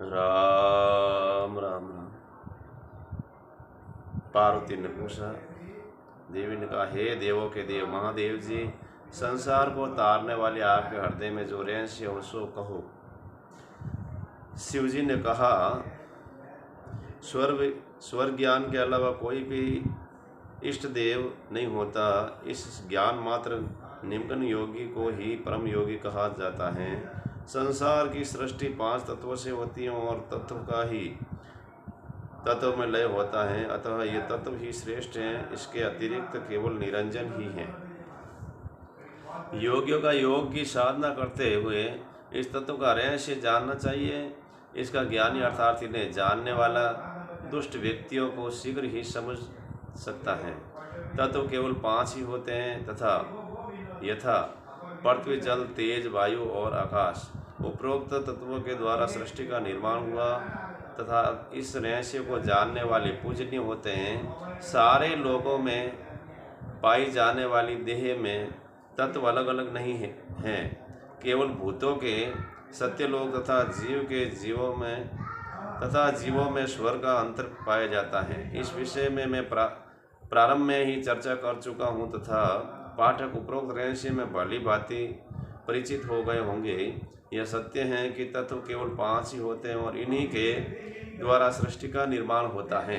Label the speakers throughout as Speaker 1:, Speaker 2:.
Speaker 1: राम राम राम। पार्वती ने पूछा, देवी ने कहा, हे देवों के देव महादेव जी, संसार को तारने वाले आपके हृदय में जो रहस्य हो सो कहो। शिव जी ने कहा, स्वर ज्ञान के अलावा कोई भी इष्ट देव नहीं होता। इस ज्ञान मात्र निम्न योगी को ही परम योगी कहा जाता है। संसार की सृष्टि 5 तत्वों से होती है और तत्व का ही तत्व में लय होता है, अतः ये तत्व ही श्रेष्ठ हैं। इसके अतिरिक्त केवल निरंजन ही है। योगियों का योग की साधना करते हुए इस तत्व का रहस्य जानना चाहिए। इसका ज्ञानी अर्थात इन्हें जानने वाला दुष्ट व्यक्तियों को शीघ्र ही समझ सकता है। तत्व केवल 5 ही होते हैं तथा यथा पृथ्वी, जल, तेज, वायु और आकाश। उपरोक्त तत्वों के द्वारा सृष्टि का निर्माण हुआ तथा इस रहस्य को जानने वाले पूजनीय होते हैं। सारे लोगों में पाई जाने वाली देह में तत्व अलग अलग नहीं हैं। केवल भूतों के सत्यलोक तथा जीवों में स्वर का अंतर पाया जाता है। इस विषय में मैं प्रारंभ में ही चर्चा कर चुका हूँ तथा पाठक उपरोक्त रहस्य में भली भांति परिचित हो गए होंगे। यह सत्य है कि तत्व केवल 5 ही होते हैं और इन्हीं के द्वारा सृष्टि का निर्माण होता है।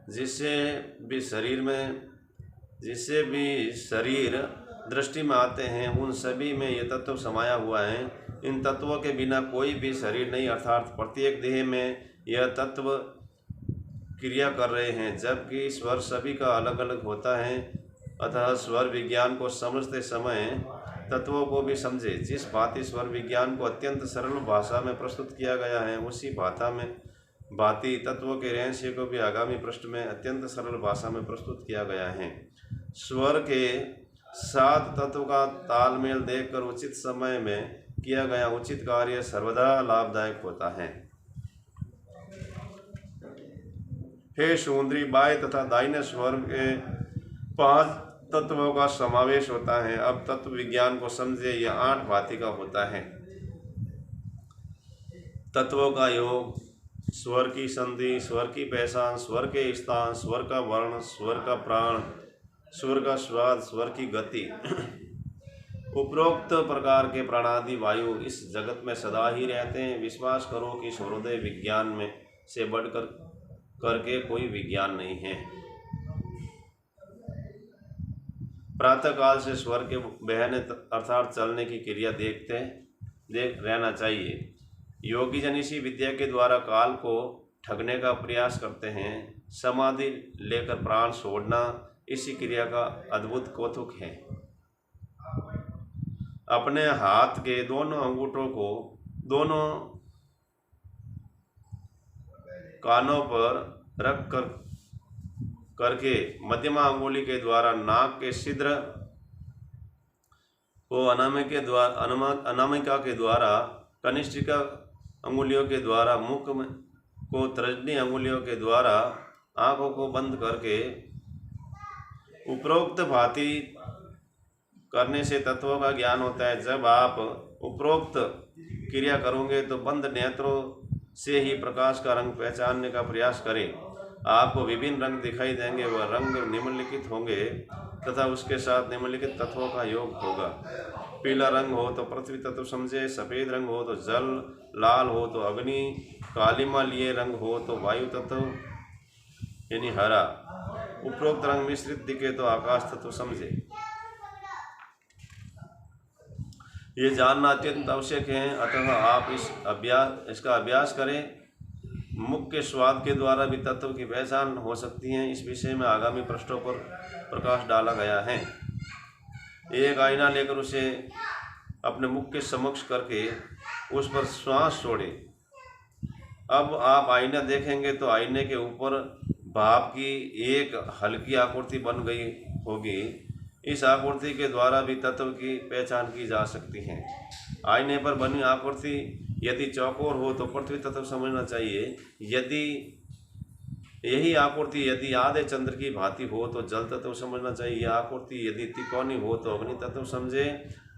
Speaker 1: जिससे भी शरीर दृष्टि में आते हैं उन सभी में यह तत्व समाया हुआ है। इन तत्वों के बिना कोई भी शरीर नहीं, अर्थात प्रत्येक देह में यह तत्व क्रिया कर रहे हैं, जबकि स्वर सभी का अलग अलग होता है। अतः स्वर विज्ञान को समझते समय तत्वों को भी समझे। जिस भांति स्वर विज्ञान को अत्यंत सरल भाषा में प्रस्तुत किया गया है, उसी भांति तत्वों के रहस्य को भी आगामी पृष्ठ में अत्यंत सरल भाषा में प्रस्तुत किया गया है। स्वर के साथ तत्व का तालमेल देखकर उचित समय में किया गया उचित कार्य सर्वदा लाभदायक होता है। हे सुंदरी, बाएं तथा दाहिने स्वर के 5 तत्वों का समावेश होता है। अब तत्व विज्ञान को समझे। यह 8 भांति का होता है। तत्वों का योग, स्वर की संधि, स्वर की पहचान, स्वर के स्थान, स्वर का वर्ण, स्वर का प्राण, स्वर का स्वाद, स्वर की गति। उपरोक्त प्रकार के प्राणादि वायु इस जगत में सदा ही रहते हैं। विश्वास करो कि सूर्योदय विज्ञान में से बढ़कर करके कोई विज्ञान नहीं है। प्रातः काल से स्वर के बहने अर्थात चलने की क्रिया देख रहना चाहिए। योगी जन इसी विद्या के द्वारा काल को ठगने का प्रयास करते हैं। समाधि लेकर प्राण छोड़ना इसी क्रिया का अद्भुत कौतुक है। अपने हाथ के दोनों अंगूठों को दोनों कानों पर रख करके मध्यमा अंगुली के द्वारा नाक के छिद्र को अनामिका के द्वारा, कनिष्ठिका अंगुलियों के द्वारा, मुख को तर्जनी अंगुलियों के द्वारा, आंखों को बंद करके उपरोक्त भांति करने से तत्वों का ज्ञान होता है। जब आप उपरोक्त क्रिया करोगे तो बंद नेत्रों से ही प्रकाश का रंग पहचानने का प्रयास करें। आपको विभिन्न रंग दिखाई देंगे। वह रंग निम्नलिखित होंगे तथा उसके साथ निम्नलिखित तत्वों का योग होगा। पीला रंग हो तो पृथ्वी तत्व समझे, सफ़ेद रंग हो तो जल, लाल हो तो अग्नि, कालिमा लिए रंग हो तो वायु तत्व यानी हरा, उपरोक्त रंग मिश्रित दिखे तो आकाश तत्व समझे। ये जानना अत्यंत आवश्यक है। अतः आप इसका अभ्यास करें। मुख के स्वाद के द्वारा भी तत्व की पहचान हो सकती है। इस विषय में आगामी पृष्ठों पर प्रकाश डाला गया है। एक आईना लेकर उसे अपने मुख के समक्ष करके उस पर श्वास छोड़े। अब आप आईना देखेंगे तो आईने के ऊपर भाप की एक हल्की आकृति बन गई होगी। इस आकृति के द्वारा भी तत्व की पहचान की जा सकती है। आईने पर बनी आकृति यदि चौकोर हो तो पृथ्वी तत्व समझना चाहिए। यही आकृति यदि आधे चंद्र की भांति हो तो जल तत्व समझना चाहिए। यह आकृति यदि त्रिकोणी हो तो अग्नि तत्व समझे।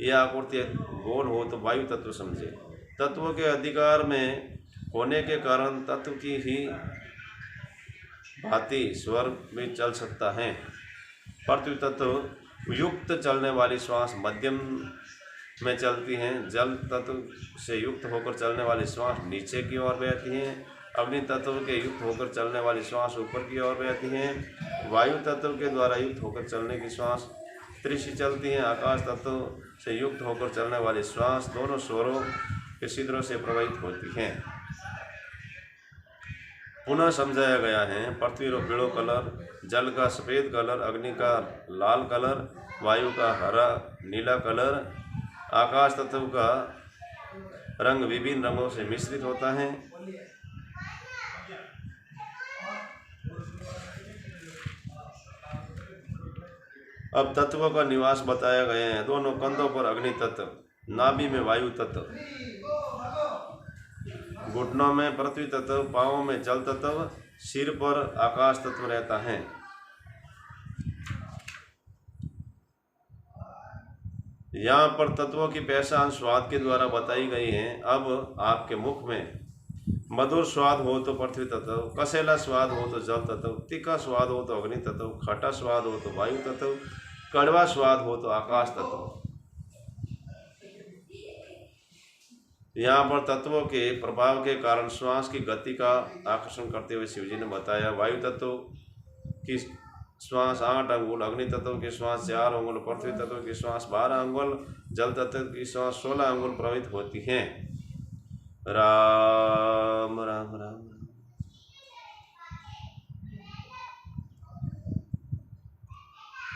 Speaker 1: यह आकृति गोल हो तो वायु तत्व समझे। तत्व के अधिकार में होने के कारण तत्व की ही भांति स्वर्ग में चल सकता है। पृथ्वी तत्व युक्त चलने वाली श्वास मध्यम में चलती हैं। जल तत्व से युक्त होकर चलने वाली श्वास नीचे की ओर बहती हैं। अग्नि तत्व के युक्त होकर चलने वाली श्वास ऊपर की ओर बहती हैं। वायु तत्व के द्वारा युक्त होकर चलने की श्वास त्रिशी चलती हैं। आकाश तत्व से युक्त होकर चलने वाली श्वास दोनों स्वरों के छिद्रों से प्रवाहित होती हैं। पुनः समझाया गया है। पृथ्वी का पीलो कलर, जल का सफ़ेद कलर, अग्नि का लाल कलर, वायु का हरा नीला कलर, आकाश तत्व का रंग विभिन्न रंगों से मिश्रित होता है। अब तत्वों का निवास बताया गया है। दोनों कंधों पर अग्नि तत्व, नाभि में वायु तत्व, घुटनों में पृथ्वी तत्व, पांवों में जल तत्व, सिर पर आकाश तत्व रहता है। यहाँ पर तत्वों की पहचान स्वाद के द्वारा बताई गई है। अब आपके मुख में मधुर स्वाद हो तो पृथ्वी तत्व, कसेला स्वाद हो तो जल तत्व, तीखा स्वाद हो तो अग्नि तत्व, खट्टा स्वाद हो तो वायु तत्व, कड़वा स्वाद हो तो आकाश तत्व। यहाँ पर तत्वों के प्रभाव के कारण श्वास की गति का आकर्षण करते हुए शिवजी ने बताया। वायु तत्व की श्वास 8 अंगुल, अग्नि तत्व की श्वास 4 अंगुल, पृथ्वी तत्व की श्वास 12 अंगुल, जल तत्व की श्वास 16 अंगुल प्रभावित होती हैं। राम राम राम।